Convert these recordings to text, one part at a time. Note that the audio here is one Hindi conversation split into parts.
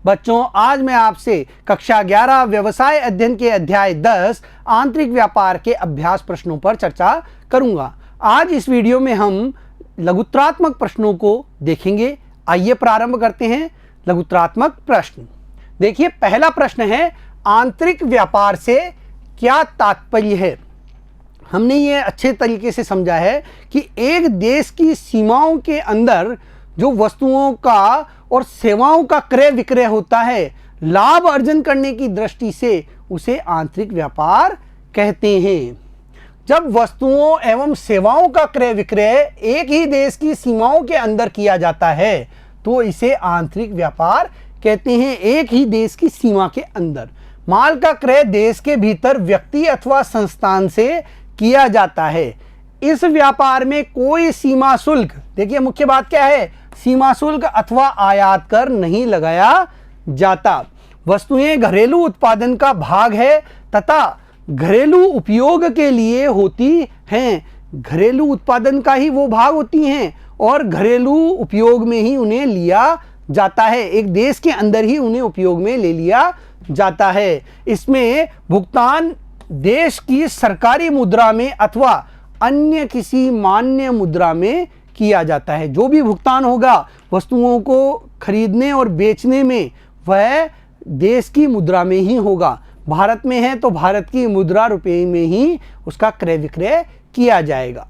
बच्चों, आज मैं आपसे कक्षा 11 व्यवसाय अध्ययन के अध्याय 10 आंतरिक व्यापार के अभ्यास प्रश्नों पर चर्चा करूंगा। आज इस वीडियो में हम लघुत्रात्मक प्रश्नों को देखेंगे। आइए प्रारंभ करते हैं। लघुत्रात्मक प्रश्न देखिए, पहला प्रश्न है, आंतरिक व्यापार से क्या तात्पर्य है। हमने ये अच्छे तरीके से समझा है कि एक देश की सीमाओं के अंदर जो वस्तुओं का और सेवाओं का क्रय विक्रय होता है, लाभ अर्जन करने की दृष्टि से उसे आंतरिक व्यापार कहते हैं। जब वस्तुओं एवं सेवाओं का क्रय विक्रय एक ही देश की सीमाओं के अंदर किया जाता है तो इसे आंतरिक व्यापार कहते हैं। एक ही देश की सीमा के अंदर माल का क्रय देश के भीतर व्यक्ति अथवा संस्थान से किया जाता है। इस व्यापार में कोई सीमा शुल्क, देखिए मुख्य बात क्या है, सीमा शुल्क अथवा आयात कर नहीं लगाया जाता। वस्तुएं घरेलू उत्पादन का भाग है तथा घरेलू उपयोग के लिए होती हैं। घरेलू उत्पादन का ही वो भाग होती हैं और घरेलू उपयोग में ही उन्हें लिया जाता है। एक देश के अंदर ही उन्हें उपयोग में ले लिया जाता है। इसमें भुगतान देश की सरकारी मुद्रा में अथवा अन्य किसी मान्य मुद्रा में किया जाता है। जो भी भुगतान होगा वस्तुओं को खरीदने और बेचने में, वह देश की मुद्रा में ही होगा। भारत में है तो भारत की मुद्रा रुपये में ही उसका क्रय विक्रय किया जाएगा।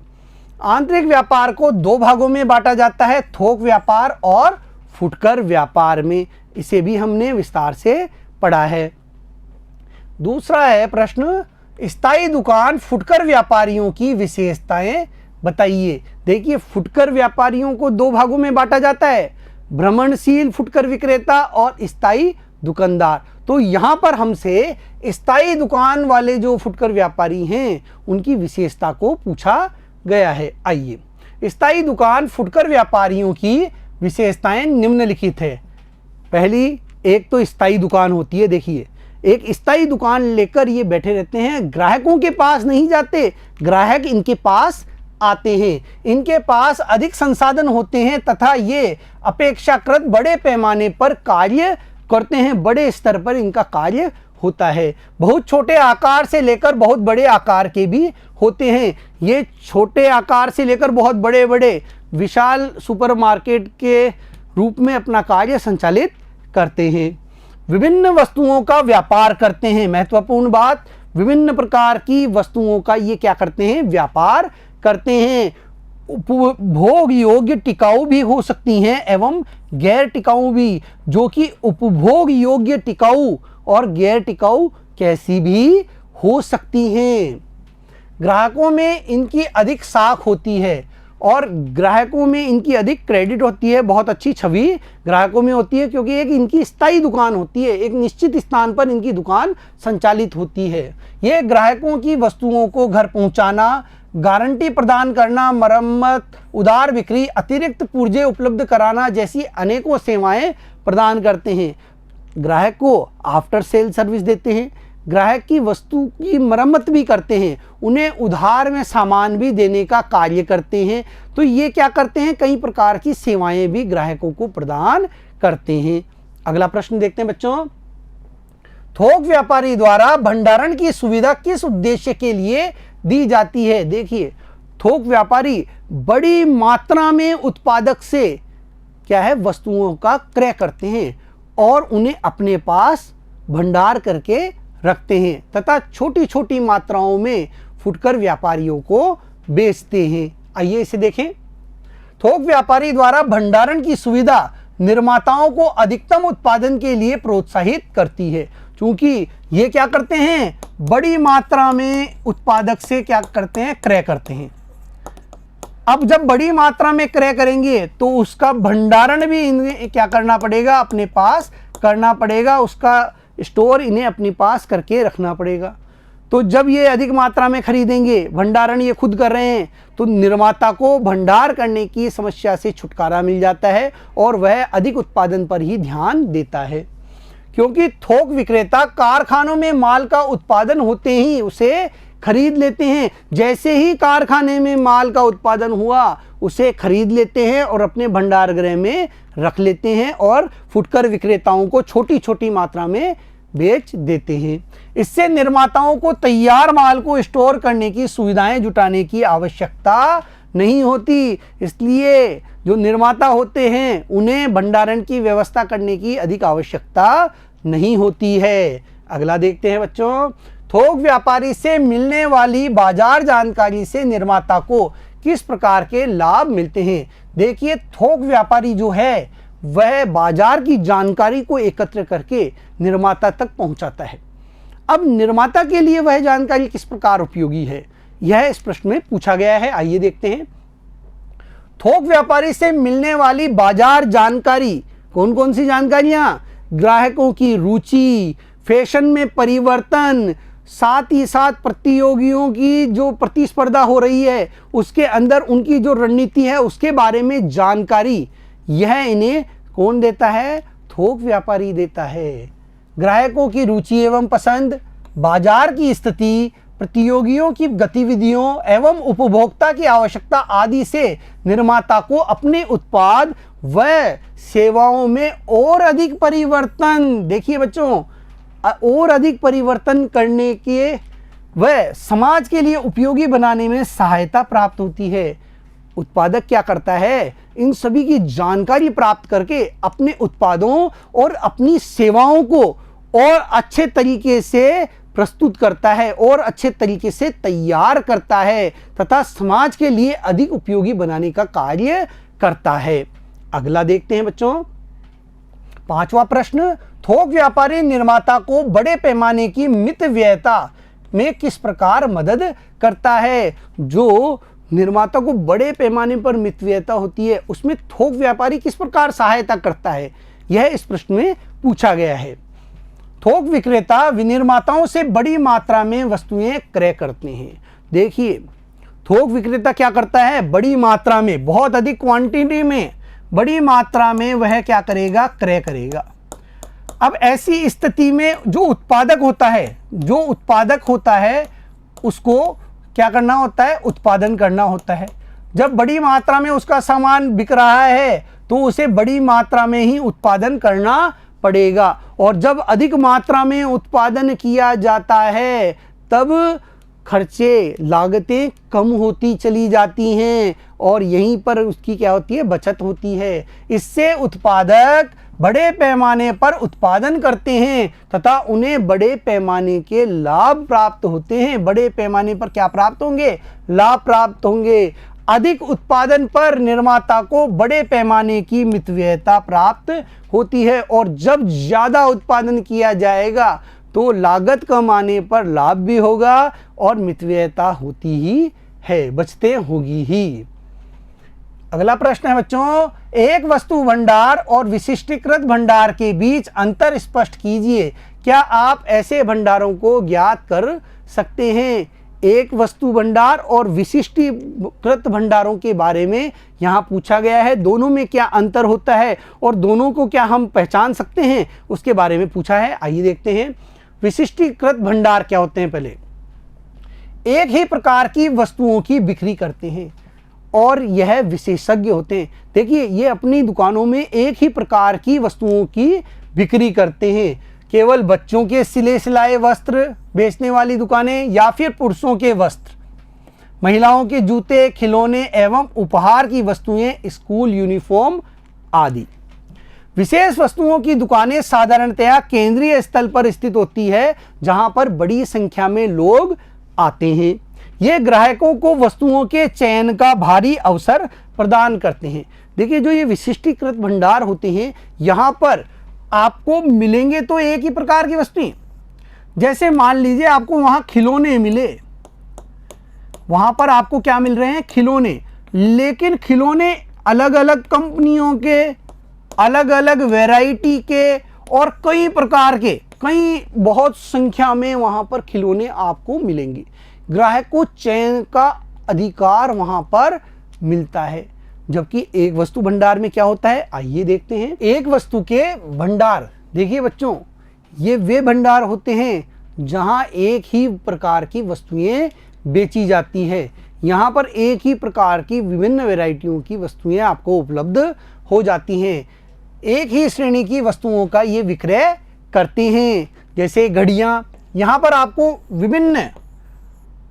आंतरिक व्यापार को दो भागों में बांटा जाता है, थोक व्यापार और फुटकर व्यापार में। इसे भी हमने विस्तार से पढ़ा है। दूसरा है प्रश्न, स्थायी दुकान फुटकर व्यापारियों की विशेषताएं बताइए। देखिए, फुटकर व्यापारियों को दो भागों में बांटा जाता है, भ्रमणशील फुटकर विक्रेता और स्थायी दुकानदार। तो यहाँ पर हमसे स्थायी दुकान वाले जो फुटकर व्यापारी हैं उनकी विशेषता को पूछा गया है। आइए, स्थायी दुकान फुटकर व्यापारियों की विशेषताएं निम्नलिखित है। पहली, एक तो स्थायी दुकान होती है। देखिए, एक स्थायी दुकान लेकर ये बैठे रहते हैं, ग्राहकों के पास नहीं जाते, ग्राहक इनके पास आते हैं। इनके पास अधिक संसाधन होते हैं तथा ये अपेक्षाकृत बड़े पैमाने पर कार्य करते हैं। बड़े स्तर पर इनका कार्य होता है। बहुत छोटे आकार से लेकर बहुत बड़े आकार के भी होते हैं। ये छोटे आकार से लेकर बहुत बड़े बड़े विशाल सुपरमार्केट के रूप में अपना कार्य संचालित करते हैं। विभिन्न वस्तुओं का व्यापार करते हैं। महत्वपूर्ण बात, विभिन्न प्रकार की वस्तुओं का ये क्या करते हैं, व्यापार करते हैं। उपभोग योग्य टिकाऊ भी हो सकती हैं एवं गैर टिकाऊ भी। जो कि उपभोग योग्य टिकाऊ और गैर टिकाऊ कैसी भी हो सकती हैं। ग्राहकों में इनकी अधिक साख होती है और ग्राहकों में इनकी अधिक क्रेडिट होती है। बहुत अच्छी छवि ग्राहकों में होती है क्योंकि एक इनकी स्थायी दुकान होती है, एक निश्चित स्थान पर इनकी दुकान संचालित होती है। ये ग्राहकों की वस्तुओं को घर पहुंचाना, गारंटी प्रदान करना, मरम्मत, उदार बिक्री, अतिरिक्त पुर्जे उपलब्ध कराना जैसी अनेकों सेवाएं प्रदान करते हैं। ग्राहक को आफ्टर सेल सर्विस देते हैं, ग्राहक की वस्तु की मरम्मत भी करते हैं, उन्हें उधार में सामान भी देने का कार्य करते हैं। तो ये क्या करते हैं, कई प्रकार की सेवाएं भी ग्राहकों को प्रदान करते हैं। अगला प्रश्न देखते हैं बच्चों, थोक व्यापारी द्वारा भंडारण की सुविधा किस उद्देश्य के लिए दी जाती है। देखिए, थोक व्यापारी बड़ी मात्रा में उत्पादक से क्या है, वस्तुओं का क्रय करते हैं और उन्हें अपने पास भंडार करके रखते हैं तथा छोटी छोटी मात्राओं में फुटकर व्यापारियों को बेचते हैं। आइए इसे देखें। थोक व्यापारी द्वारा भंडारण की सुविधा निर्माताओं को अधिकतम उत्पादन के लिए प्रोत्साहित करती है। क्योंकि ये क्या करते हैं, बड़ी मात्रा में उत्पादक से क्या करते हैं, क्रय करते हैं। अब जब बड़ी मात्रा में क्रय करेंगे तो उसका भंडारण भी इन्हें क्या करना पड़ेगा, अपने पास करना पड़ेगा। उसका स्टोर इन्हें अपने पास करके रखना पड़ेगा। तो जब ये अधिक मात्रा में खरीदेंगे, भंडारण ये खुद कर रहे हैं, तो निर्माता को भंडार करने की समस्या से छुटकारा मिल जाता है और वह अधिक उत्पादन पर ही ध्यान देता है। क्योंकि थोक विक्रेता कारखानों में माल का उत्पादन होते ही उसे खरीद लेते हैं। जैसे ही कारखाने में माल का उत्पादन हुआ उसे खरीद लेते हैं और अपने भंडार गृह में रख लेते हैं और फुटकर विक्रेताओं को छोटी छोटी मात्रा में बेच देते हैं। इससे निर्माताओं को तैयार माल को स्टोर करने की सुविधाएं जुटाने की आवश्यकता नहीं होती। इसलिए जो निर्माता होते हैं उन्हें भंडारण की व्यवस्था करने की अधिक आवश्यकता नहीं होती है। अगला देखते हैं बच्चों, थोक व्यापारी से मिलने वाली बाजार जानकारी से निर्माता को किस प्रकार के लाभ मिलते हैं। देखिए, थोक व्यापारी जो है वह बाजार की जानकारी को एकत्र करके निर्माता तक पहुंचाता है। अब निर्माता के लिए वह जानकारी किस प्रकार उपयोगी है, यह इस प्रश्न में पूछा गया है। आइए देखते हैं। थोक व्यापारी से मिलने वाली बाजार जानकारी, कौन कौन सी जानकारियां? ग्राहकों की रुचि, फैशन में परिवर्तन, साथ ही साथ प्रतियोगियों की जो प्रतिस्पर्धा हो रही है उसके अंदर उनकी जो रणनीति है उसके बारे में जानकारी, यह इन्हें कौन देता है? थोक व्यापारी देता है। ग्राहकों की रुचि एवं पसंद, बाजार की स्थिति, प्रतियोगियों की गतिविधियों एवं उपभोक्ता की आवश्यकता आदि से निर्माता को अपने उत्पाद व सेवाओं में और अधिक परिवर्तन, देखिए बच्चों, और अधिक परिवर्तन करने के व समाज के लिए उपयोगी बनाने में सहायता प्राप्त होती है। उत्पादक क्या करता है? इन सभी की जानकारी प्राप्त करके अपने उत्पादों और अपनी सेवाओं को और अच्छे तरीके से प्रस्तुत करता है और अच्छे तरीके से तैयार करता है तथा समाज के लिए अधिक उपयोगी बनाने का कार्य करता है। अगला देखते हैं बच्चों, पांचवा प्रश्न, थोक व्यापारी निर्माता को बड़े पैमाने की मितव्ययता में किस प्रकार मदद करता है। जो निर्माता को बड़े पैमाने पर मितव्ययता होती है उसमें थोक व्यापारी किस प्रकार सहायता करता है, यह इस प्रश्न में पूछा गया है। थोक विक्रेता विनिर्माताओं से बड़ी मात्रा में वस्तुएं क्रय करते हैं। देखिए, थोक विक्रेता क्या करता है? बड़ी मात्रा में, बहुत अधिक क्वांटिटी में, बड़ी मात्रा में वह क्या करेगा? क्रय करेगा। अब ऐसी स्थिति में जो उत्पादक होता है उसको क्या करना होता है? उत्पादन करना होता है। जब बड़ी मात्रा में उसका सामान बिक रहा है तो उसे बड़ी मात्रा में ही उत्पादन करना पड़ेगा और जब अधिक मात्रा में उत्पादन किया जाता है तब खर्चे, लागतें कम होती चली जाती हैं और यहीं पर उसकी क्या होती है? बचत होती है। इससे उत्पादक बड़े पैमाने पर उत्पादन करते हैं तथा उन्हें बड़े पैमाने के लाभ प्राप्त होते हैं। बड़े पैमाने पर क्या प्राप्त होंगे? लाभ प्राप्त होंगे। अधिक उत्पादन पर निर्माता को बड़े पैमाने की मितव्ययता प्राप्त होती है और जब ज़्यादा उत्पादन किया जाएगा तो लागत कम आने पर लाभ भी होगा और मितव्ययता होती ही है, बचतें होगी ही। अगला प्रश्न है बच्चों, एक वस्तु भंडार और विशिष्टीकृत भंडार के बीच अंतर स्पष्ट कीजिए। क्या आप ऐसे भंडारों को ज्ञात कर सकते हैं? एक वस्तु भंडार और विशिष्टीकृत भंडारों के बारे में यहाँ पूछा गया है। दोनों में क्या अंतर होता है और दोनों को क्या हम पहचान सकते हैं, उसके बारे में पूछा है। आइए देखते हैं। विशिष्टीकृत भंडार क्या होते हैं? पहले एक ही प्रकार की वस्तुओं की बिक्री करते हैं और यह विशेषज्ञ होते हैं। देखिए, ये अपनी दुकानों में एक ही प्रकार की वस्तुओं की बिक्री करते हैं। केवल बच्चों के सिले सिलाए वस्त्र बेचने वाली दुकानें या फिर पुरुषों के वस्त्र, महिलाओं के जूते, खिलौने एवं उपहार की वस्तुएं, स्कूल यूनिफॉर्म आदि। विशेष वस्तुओं की दुकानें साधारणतया केंद्रीय स्थल पर स्थित होती है जहां पर बड़ी संख्या में लोग आते हैं। ये ग्राहकों को वस्तुओं के चयन का भारी अवसर प्रदान करते हैं। देखिए, जो ये विशिष्टीकृत भंडार होते हैं यहाँ पर आपको मिलेंगे तो एक ही प्रकार की वस्तुएं। जैसे मान लीजिए आपको वहां खिलौने मिले, वहां पर आपको क्या मिल रहे हैं? खिलौने। लेकिन खिलौने अलग अलग कंपनियों के, अलग अलग वैरायटी के और कई प्रकार के, कई बहुत संख्या में वहां पर खिलौने आपको मिलेंगे। ग्राहक को चयन का अधिकार वहां पर मिलता है। जबकि एक वस्तु भंडार में क्या होता है, आइए देखते हैं। एक वस्तु के भंडार, देखिए बच्चों, ये वे भंडार होते हैं जहां एक ही प्रकार की वस्तुएं बेची जाती है। यहाँ पर एक ही प्रकार की विभिन्न वैरायटियों की वस्तुएं आपको उपलब्ध हो जाती हैं। एक ही श्रेणी की वस्तुओं का ये विक्रय करते हैं। जैसे घड़ियाँ, यहाँ पर आपको विभिन्न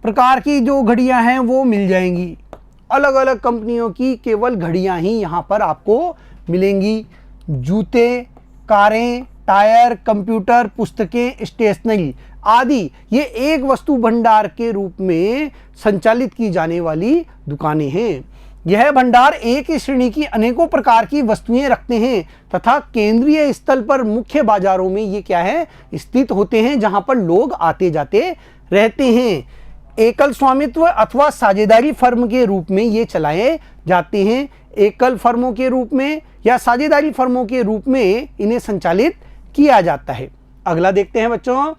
प्रकार की जो घड़ियाँ हैं वो मिल जाएंगी। अलग अलग कंपनियों की केवल घड़ियाँ ही यहाँ पर आपको मिलेंगी। जूते, कारें, टायर, कंप्यूटर, पुस्तकें, स्टेशनरी आदि ये एक वस्तु भंडार के रूप में संचालित की जाने वाली दुकानें हैं। यह भंडार एक ही श्रेणी की अनेकों प्रकार की वस्तुएं रखते हैं तथा केंद्रीय स्थल पर मुख्य बाजारों में ये क्या है, स्थित होते हैं, जहां पर लोग आते जाते रहते हैं। एकल स्वामित्व अथवा साझेदारी फर्म के रूप में ये चलाए जाते हैं। एकल फर्मों के रूप में या साझेदारी फर्मों के रूप में इन्हें संचालित किया जाता है। अगला देखते हैं बच्चों,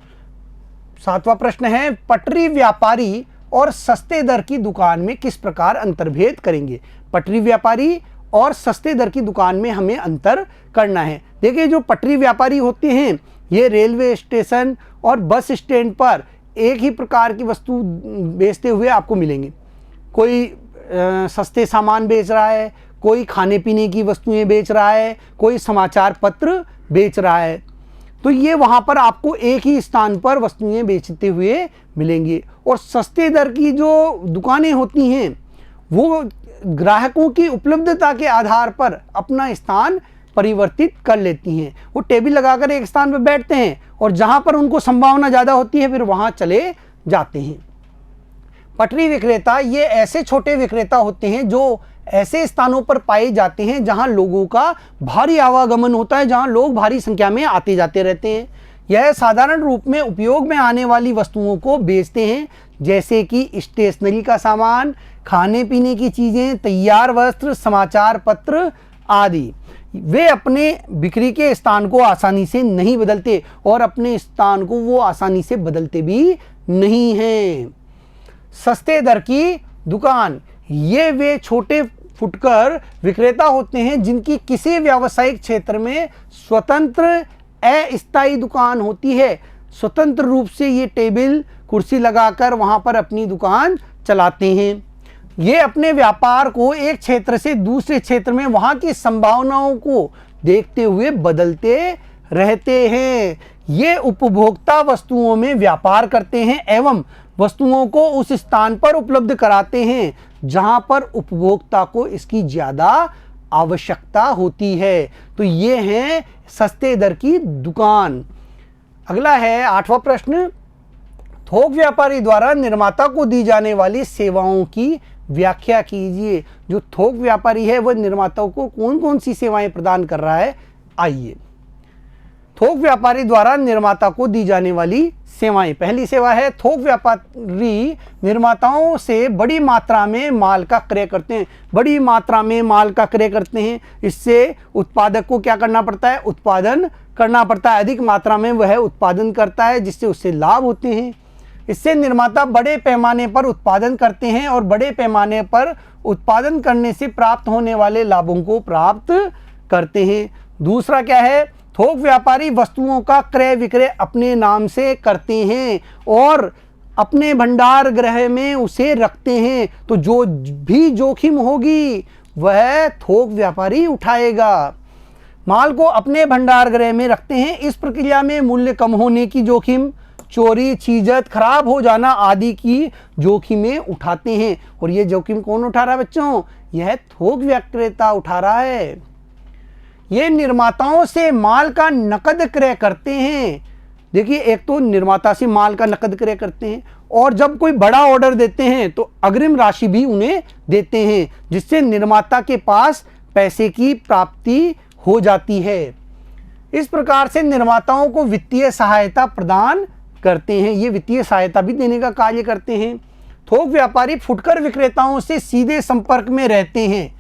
7वां प्रश्न है, पटरी व्यापारी और सस्ते दर की दुकान में किस प्रकार अंतर्भेद करेंगे। पटरी व्यापारी और सस्ते दर की दुकान में हमें अंतर करना है। देखिए, जो पटरी व्यापारी होते हैं ये रेलवे स्टेशन और बस स्टैंड पर एक ही प्रकार की वस्तु बेचते हुए आपको मिलेंगे। कोई सस्ते सामान बेच रहा है, कोई खाने पीने की वस्तुएं बेच रहा है, कोई समाचार पत्र बेच रहा है। तो ये वहाँ पर आपको एक ही स्थान पर वस्तुएं बेचते हुए मिलेंगी। और सस्ते दर की जो दुकानें होती हैं वो ग्राहकों की उपलब्धता के आधार पर अपना स्थान परिवर्तित कर लेती हैं। वो टेबल लगाकर एक स्थान पर बैठते हैं और जहाँ पर उनको संभावना ज़्यादा होती है फिर वहाँ चले जाते हैं। पटरी विक्रेता ये ऐसे छोटे विक्रेता होते हैं जो ऐसे स्थानों पर पाए जाते हैं जहां लोगों का भारी आवागमन होता है, जहां लोग भारी संख्या में आते जाते रहते हैं। यह साधारण रूप में उपयोग में आने वाली वस्तुओं को बेचते हैं, जैसे कि स्टेशनरी का सामान, खाने पीने की चीज़ें, तैयार वस्त्र, समाचार पत्र आदि। वे अपने बिक्री के स्थान को आसानी से नहीं बदलते और अपने स्थान को वो आसानी से बदलते भी नहीं हैं। सस्ते दर की दुकान, ये वे छोटे फुटकर विक्रेता होते हैं जिनकी किसी व्यावसायिक क्षेत्र में स्वतंत्र अस्थायी दुकान होती है। स्वतंत्र रूप से ये टेबल कुर्सी लगाकर वहाँ पर अपनी दुकान चलाते हैं। ये अपने व्यापार को एक क्षेत्र से दूसरे क्षेत्र में वहाँ की संभावनाओं को देखते हुए बदलते रहते हैं। ये उपभोक्ता वस्तुओं में व्यापार करते हैं एवं वस्तुओं को उस स्थान पर उपलब्ध कराते हैं जहां पर उपभोक्ता को इसकी ज़्यादा आवश्यकता होती है। तो ये है सस्ते दर की दुकान। अगला है 8वां प्रश्न, थोक व्यापारी द्वारा निर्माता को दी जाने वाली सेवाओं की व्याख्या कीजिए। जो थोक व्यापारी है वह निर्माताओं को कौन कौन सी सेवाएं प्रदान कर रहा है, आइए। थोक व्यापारी द्वारा निर्माता को दी जाने वाली सेवाएं। पहली सेवा है, थोक व्यापारी निर्माताओं से बड़ी मात्रा में माल का क्रय करते हैं। बड़ी मात्रा में माल का क्रय करते हैं, इससे उत्पादक को क्या करना पड़ता है, उत्पादन करना पड़ता है। अधिक मात्रा में वह उत्पादन करता है जिससे उससे लाभ होते हैं। इससे निर्माता बड़े पैमाने पर उत्पादन करते हैं और बड़े पैमाने पर उत्पादन करने से प्राप्त होने वाले लाभों को प्राप्त करते हैं। दूसरा क्या है, थोक व्यापारी वस्तुओं का क्रय विक्रय अपने नाम से करते हैं और अपने भंडार गृह में उसे रखते हैं। तो जो भी जोखिम होगी वह थोक व्यापारी उठाएगा। माल को अपने भंडार गृह में रखते हैं। इस प्रक्रिया में मूल्य कम होने की जोखिम, चोरी, छीजत, खराब हो जाना आदि की जोखिमें उठाते हैं। और ये जोखिम कौन उठा रहा है बच्चों, यह थोक विक्रेता उठा रहा है। ये निर्माताओं से माल का नकद क्रय करते हैं। देखिए, एक तो निर्माता से माल का नकद क्रय करते हैं और जब कोई बड़ा ऑर्डर देते हैं तो अग्रिम राशि भी उन्हें देते हैं, जिससे निर्माता के पास पैसे की प्राप्ति हो जाती है। इस प्रकार से निर्माताओं को वित्तीय सहायता प्रदान करते हैं। ये वित्तीय सहायता भी देने का कार्य करते हैं। थोक व्यापारी फुटकर विक्रेताओं से सीधे संपर्क में रहते हैं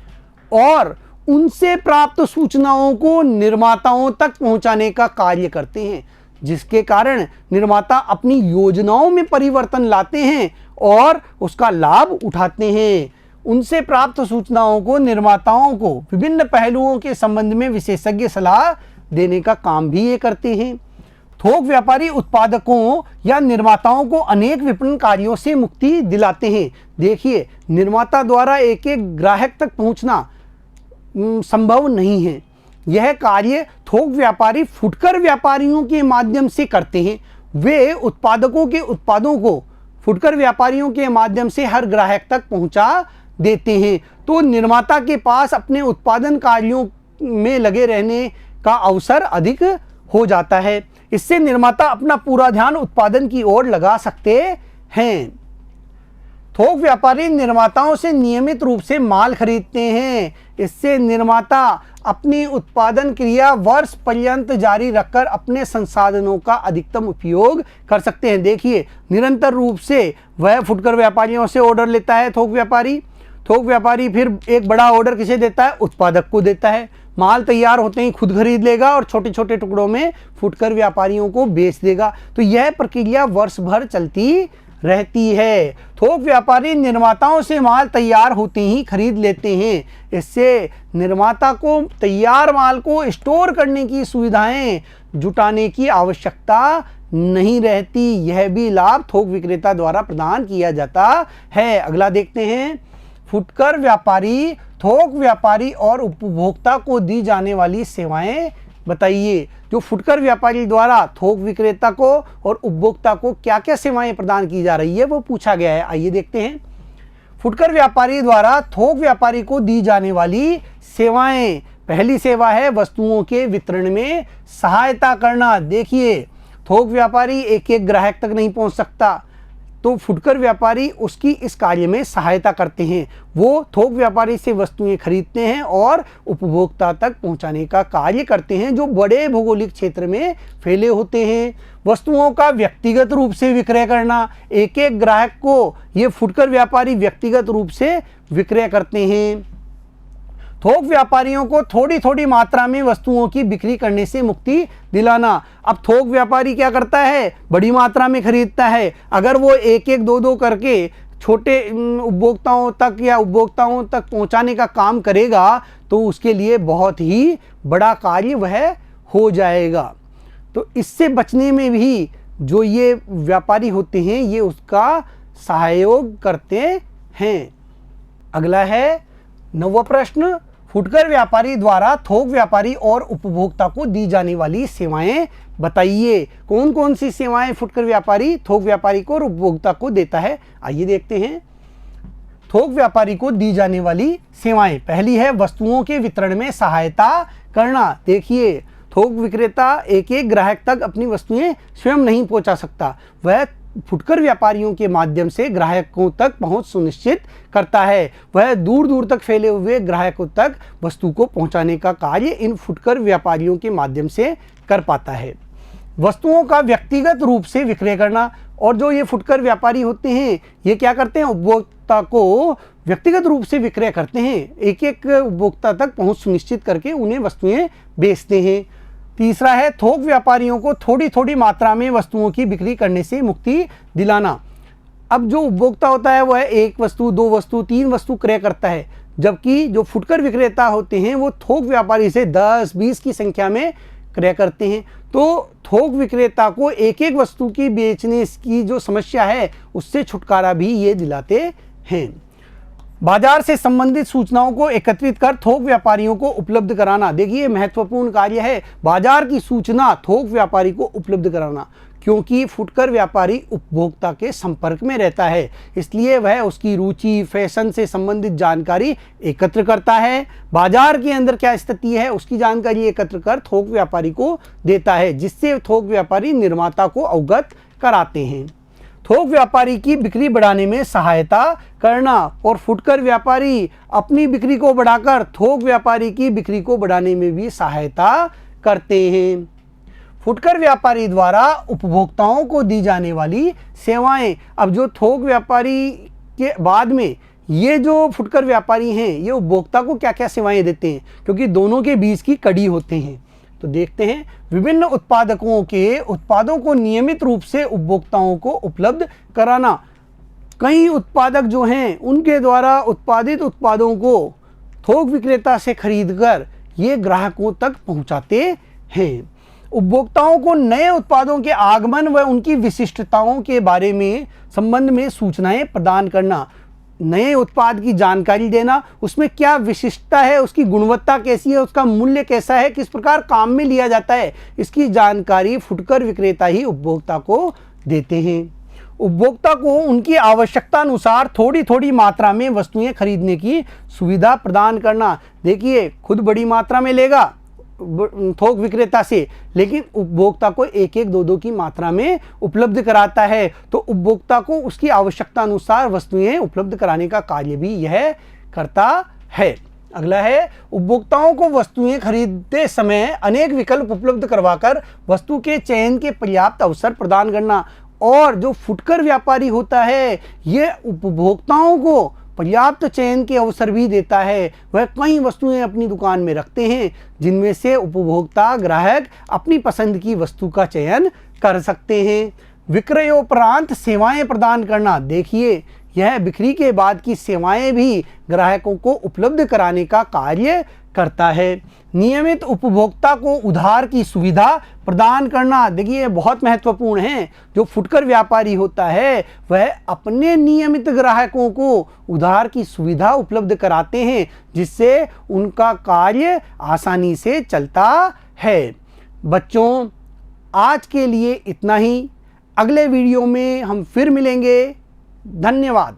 और उनसे प्राप्त सूचनाओं को निर्माताओं तक पहुंचाने का कार्य करते हैं, जिसके कारण निर्माता अपनी योजनाओं में परिवर्तन लाते हैं और उसका लाभ उठाते हैं। उनसे प्राप्त सूचनाओं को निर्माताओं को विभिन्न पहलुओं के संबंध में विशेषज्ञ सलाह देने का काम भी ये करते हैं। थोक व्यापारी उत्पादकों या निर्माताओं को अनेक विपणन कार्यों से मुक्ति दिलाते हैं। देखिए, निर्माता द्वारा एक एक ग्राहक तक पहुंचना संभव नहीं है। यह कार्य थोक व्यापारी फुटकर व्यापारियों के माध्यम से करते हैं। वे उत्पादकों के उत्पादों को फुटकर व्यापारियों के माध्यम से हर ग्राहक तक पहुंचा देते हैं। तो निर्माता के पास अपने उत्पादन कार्यों में लगे रहने का अवसर अधिक हो जाता है। इससे निर्माता अपना पूरा ध्यान उत्पादन की ओर लगा सकते हैं। थोक व्यापारी निर्माताओं से नियमित रूप से माल खरीदते हैं। इससे निर्माता अपनी उत्पादन क्रिया वर्ष पर्यंत जारी रखकर अपने संसाधनों का अधिकतम उपयोग कर सकते हैं। देखिए, निरंतर रूप से वह फुटकर व्यापारियों से ऑर्डर लेता है थोक व्यापारी फिर एक बड़ा ऑर्डर किसे देता है? उत्पादक को देता है। माल तैयार होते ही खुद खरीद लेगा और छोटे छोटे टुकड़ों में फुटकर व्यापारियों को बेच देगा। तो यह प्रक्रिया वर्ष भर चलती रहती है। थोक व्यापारी निर्माताओं से माल तैयार होते ही खरीद लेते हैं। इससे निर्माता को तैयार माल को स्टोर करने की सुविधाएं जुटाने की आवश्यकता नहीं रहती। यह भी लाभ थोक विक्रेता द्वारा प्रदान किया जाता है। अगला देखते हैं, फुटकर व्यापारी, थोक व्यापारी और उपभोक्ता को दी जाने वाली सेवाएं बताइए। जो फुटकर व्यापारी द्वारा थोक विक्रेता को और उपभोक्ता को क्या क्या सेवाएं प्रदान की जा रही है वो पूछा गया है। आइए देखते हैं। फुटकर व्यापारी द्वारा थोक व्यापारी को दी जाने वाली सेवाएं। पहली सेवा है वस्तुओं के वितरण में सहायता करना। देखिए, थोक व्यापारी एक एक ग्राहक तक नहीं पहुंच सकता, तो फुटकर व्यापारी उसकी इस कार्य में सहायता करते हैं। वो थोक व्यापारी से वस्तुएं खरीदते हैं और उपभोक्ता तक पहुंचाने का कार्य करते हैं, जो बड़े भौगोलिक क्षेत्र में फैले होते हैं। वस्तुओं का व्यक्तिगत रूप से विक्रय करना, एक एक ग्राहक को ये फुटकर व्यापारी व्यक्तिगत रूप से विक्रय करते हैं। थोक व्यापारियों को थोड़ी थोड़ी मात्रा में वस्तुओं की बिक्री करने से मुक्ति दिलाना। अब थोक व्यापारी क्या करता है? बड़ी मात्रा में खरीदता है। अगर वो एक एक दो दो करके छोटे उपभोक्ताओं तक या उपभोक्ताओं तक पहुंचाने का काम करेगा तो उसके लिए बहुत ही बड़ा कार्य वह हो जाएगा। तो इससे बचने में भी जो ये व्यापारी होते हैं ये उसका सहयोग करते हैं। अगला है 9वां प्रश्न, फुटकर व्यापारी द्वारा थोक व्यापारी और उपभोक्ता को दी जाने वाली सेवाएं बताइए। कौन कौन सी सेवाएं फुटकर व्यापारी थोक व्यापारी को और उपभोक्ता को देता है? आइए देखते हैं। थोक व्यापारी को दी जाने वाली सेवाएं, पहली है वस्तुओं के वितरण में सहायता करना। देखिए, थोक विक्रेता एक एक ग्राहक तक अपनी वस्तुएं स्वयं नहीं पहुंचा सकता, वह फुटकर व्यापारियों के माध्यम से ग्राहकों तक पहुंच सुनिश्चित करता है। वह दूर दूर तक फैले हुए ग्राहकों तक वस्तु को पहुंचाने का कार्य इन फुटकर व्यापारियों के माध्यम से कर पाता है। वस्तुओं का व्यक्तिगत रूप से विक्रय करना, और जो ये फुटकर व्यापारी होते हैं ये क्या करते हैं? उपभोक्ता को व्यक्तिगत रूप से विक्रय करते हैं, एक एक उपभोक्ता तक पहुंच सुनिश्चित करके उन्हें वस्तुएं बेचते हैं। तीसरा है थोक व्यापारियों को थोड़ी थोड़ी मात्रा में वस्तुओं की बिक्री करने से मुक्ति दिलाना। अब जो उपभोक्ता होता है वह एक वस्तु, दो वस्तु, तीन वस्तु क्रय करता है, जबकि जो फुटकर विक्रेता होते हैं वो थोक व्यापारी से 10-20 की संख्या में क्रय करते हैं। तो थोक विक्रेता को एक एक वस्तु की बेचने की जो समस्या है उससे छुटकारा भी ये दिलाते हैं। बाजार से संबंधित सूचनाओं को एकत्रित कर थोक व्यापारियों को उपलब्ध कराना। देखिए, महत्वपूर्ण कार्य है बाजार की सूचना थोक व्यापारी को उपलब्ध कराना, क्योंकि फुटकर व्यापारी उपभोक्ता के संपर्क में रहता है, इसलिए वह उसकी रुचि, फैशन से संबंधित जानकारी एकत्र करता है। बाजार के अंदर क्या स्थिति है उसकी जानकारी एकत्र कर थोक व्यापारी को देता है, जिससे थोक व्यापारी निर्माता को अवगत कराते हैं। थोक व्यापारी की बिक्री बढ़ाने में सहायता करना, और फुटकर व्यापारी अपनी बिक्री को बढ़ाकर थोक व्यापारी की बिक्री को बढ़ाने में भी सहायता करते हैं। फुटकर व्यापारी द्वारा उपभोक्ताओं को दी जाने वाली सेवाएं। अब जो थोक व्यापारी के बाद में ये जो फुटकर व्यापारी हैं ये उपभोक्ता को क्या क्या सेवाएं देते हैं, क्योंकि दोनों के बीच की कड़ी होते हैं। तो देखते हैं, विभिन्न उत्पादकों के उत्पादों को नियमित रूप से उपभोक्ताओं को उपलब्ध कराना। कई उत्पादक जो हैं उनके द्वारा उत्पादित उत्पादों को थोक विक्रेता से खरीदकर ये ग्राहकों तक पहुंचाते हैं। उपभोक्ताओं को नए उत्पादों के आगमन व उनकी विशिष्टताओं के बारे में संबंध में सूचनाएं प्रदान करना। नए उत्पाद की जानकारी देना, उसमें क्या विशिष्टता है, उसकी गुणवत्ता कैसी है, उसका मूल्य कैसा है, किस प्रकार काम में लिया जाता है, इसकी जानकारी फुटकर विक्रेता ही उपभोक्ता को देते हैं। उपभोक्ता को उनकी आवश्यकता अनुसार थोड़ी थोड़ी मात्रा में वस्तुएं खरीदने की सुविधा प्रदान करना। देखिए, खुद बड़ी मात्रा में लेगा थोक विक्रेता से, लेकिन उपभोक्ता को एक एक दो दो की मात्रा में उपलब्ध कराता है, तो उपभोक्ता को उसकी आवश्यकता अनुसार वस्तुएं उपलब्ध कराने का कार्य भी यह करता है। अगला है, उपभोक्ताओं को वस्तुएं खरीदते समय अनेक विकल्प उपलब्ध करवाकर वस्तु के चयन के पर्याप्त अवसर प्रदान करना। और जो फुटकर व्यापारी होता है, यह उपभोक्ताओं को पर्याप्त चयन के अवसर भी देता है। वह कई वस्तुएं अपनी दुकान में रखते हैं जिनमें से उपभोक्ता ग्राहक अपनी पसंद की वस्तु का चयन कर सकते हैं। विक्रयोपरांत सेवाएं प्रदान करना। देखिए, यह बिक्री के बाद की सेवाएं भी ग्राहकों को उपलब्ध कराने का कार्य करता है। नियमित उपभोक्ता को उधार की सुविधा प्रदान करना। देखिए, बहुत महत्वपूर्ण है। जो फुटकर व्यापारी होता है, वह अपने नियमित ग्राहकों को उधार की सुविधा उपलब्ध कराते हैं, जिससे उनका कार्य आसानी से चलता है। बच्चों, आज के लिए इतना ही। अगले वीडियो में हम फिर मिलेंगे। धन्यवाद।